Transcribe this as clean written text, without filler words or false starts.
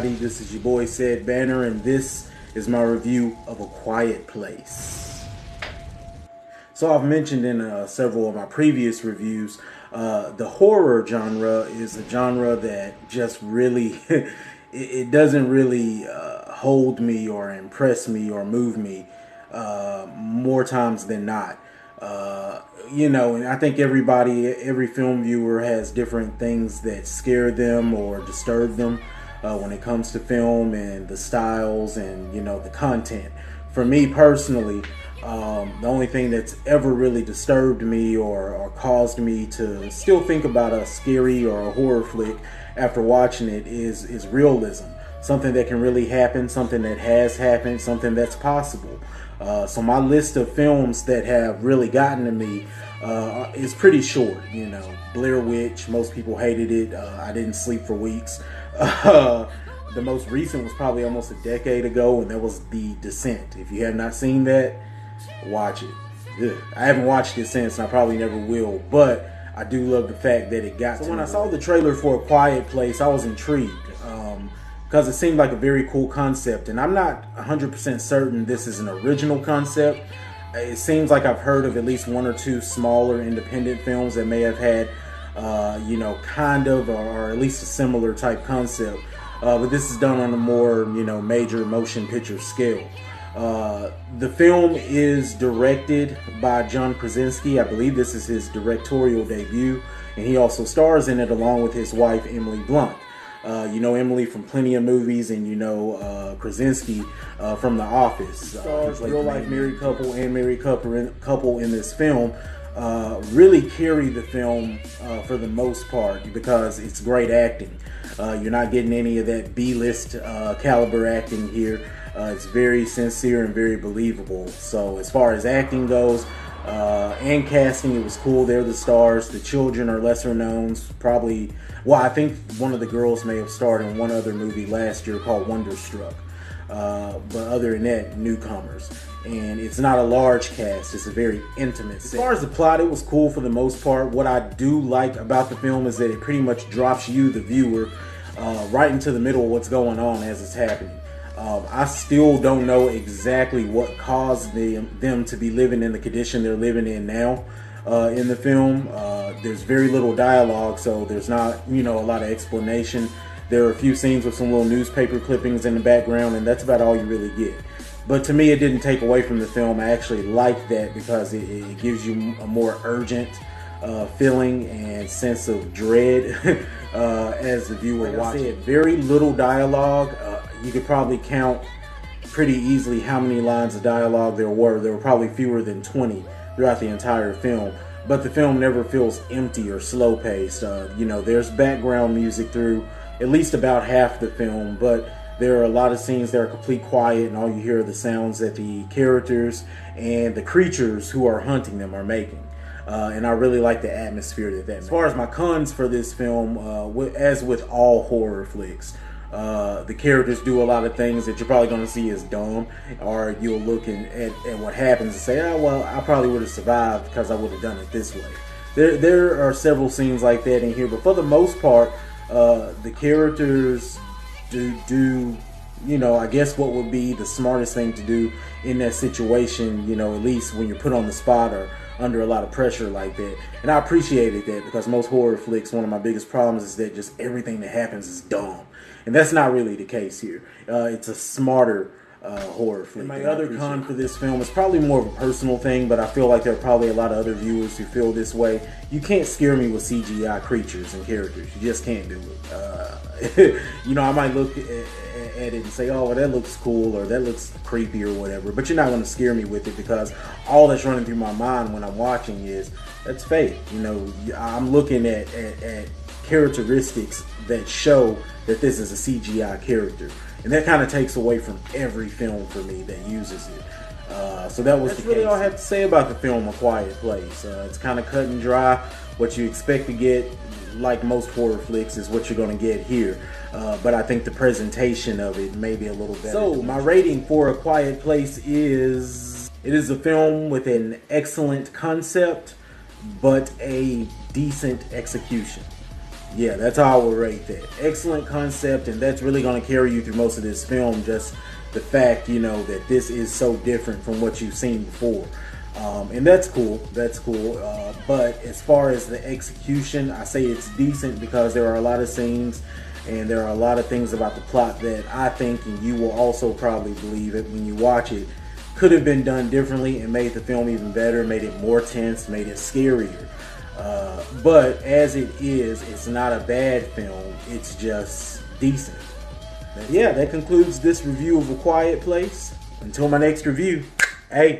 everybody, this is your boy Ced Banner, and this is my review of A Quiet Place. So I've mentioned in several of my previous reviews, the horror genre is a genre that just really, it doesn't really hold me or impress me or move me more times than not. And I think every film viewer has different things that scare them or disturb them when it comes to film and the styles and, the content. For me personally, the only thing that's ever really disturbed me or caused me to still think about a scary or a horror flick after watching it is realism. Something that can really happen, something that has happened, something that's possible. So my list of films that have really gotten to me is pretty short. Blair Witch, most people hated it. I didn't sleep for weeks. The most recent was probably almost a decade ago, and that was The Descent. If you have not seen that, watch it. Ugh. I haven't watched it since, and I probably never will, but I do love the fact that it got to me. When I saw the trailer for A Quiet Place, I was intrigued. Because it seemed like a very cool concept, and I'm not 100% certain this is an original concept. It seems like I've heard of at least one or two smaller independent films that may have had, kind of, or at least a similar type concept. But this is done on a more, major motion picture scale. The film is directed by John Krasinski. I believe this is his directorial debut, and he also stars in it along with his wife, Emily Blunt. Emily from plenty of movies, and Krasinski from The Office. Real life married couple and married couple in this film really carry the film for the most part because it's great acting. You're not getting any of that B-list caliber acting here. It's very sincere and very believable. So as far as acting goes, and casting, it was cool. They're the stars. The children are lesser knowns. Probably, I think one of the girls may have starred in one other movie last year called Wonderstruck. But other than that, newcomers. And it's not a large cast. It's a very intimate set. As far as the plot, it was cool for the most part. What I do like about the film is that it pretty much drops you, the viewer, right into the middle of what's going on as it's happening. I still don't know exactly what caused them to be living in the condition they're living in now in the film. There's very little dialogue, so there's not, a lot of explanation. There are a few scenes with some little newspaper clippings in the background, and that's about all you really get. But to me, it didn't take away from the film. I actually like that because it gives you a more urgent feeling and sense of dread as the viewer watching it. Very little dialogue. You could probably count pretty easily how many lines of dialogue there were. There were probably fewer than 20 throughout the entire film. But the film never feels empty or slow-paced. There's background music through at least about half the film, but there are a lot of scenes that are complete quiet, and all you hear are the sounds that the characters and the creatures who are hunting them are making. And I really like the atmosphere that makes. As far as my cons for this film, as with all horror flicks, the characters do a lot of things that you're probably going to see as dumb, or you'll look at what happens and say, I probably would have survived because I would have done it this way. There are several scenes like that in here, but for the most part, the characters do I guess what would be the smartest thing to do in that situation, at least when you're put on the spot or under a lot of pressure like that. And I appreciated that because most horror flicks, one of my biggest problems is that just everything that happens is dumb. And that's not really the case here. It's a smarter horror flick. And my other con for this film is probably more of a personal thing, but I feel like there are probably a lot of other viewers who feel this way. You can't scare me with CGI creatures and characters. You just can't do it. I might look at it and say, oh, well, that looks cool, or that looks creepy, or whatever. But you're not going to scare me with it because all that's running through my mind when I'm watching is, that's fake. I'm looking at characteristics that show that this is a CGI character. And that kind of takes away from every film for me that uses it. So that's really all I have to say about the film A Quiet Place. It's kind of cut and dry. What you expect to get, like most horror flicks, is what you're going to get here. But I think the presentation of it may be a little better. So my rating for A Quiet Place is, it is a film with an excellent concept, but a decent execution. Yeah, that's how I would rate that. Excellent concept, and that's really going to carry you through most of this film. Just the fact, you know, that this is so different from what you've seen before. And that's cool. That's cool. But as far as the execution, I say it's decent because there are a lot of scenes and there are a lot of things about the plot that I think, and you will also probably believe it when you watch it, could have been done differently and made the film even better, made it more tense, made it scarier. But as it is, it's not a bad film. It's just decent. But yeah, that concludes this review of A Quiet Place. Until my next review, hey.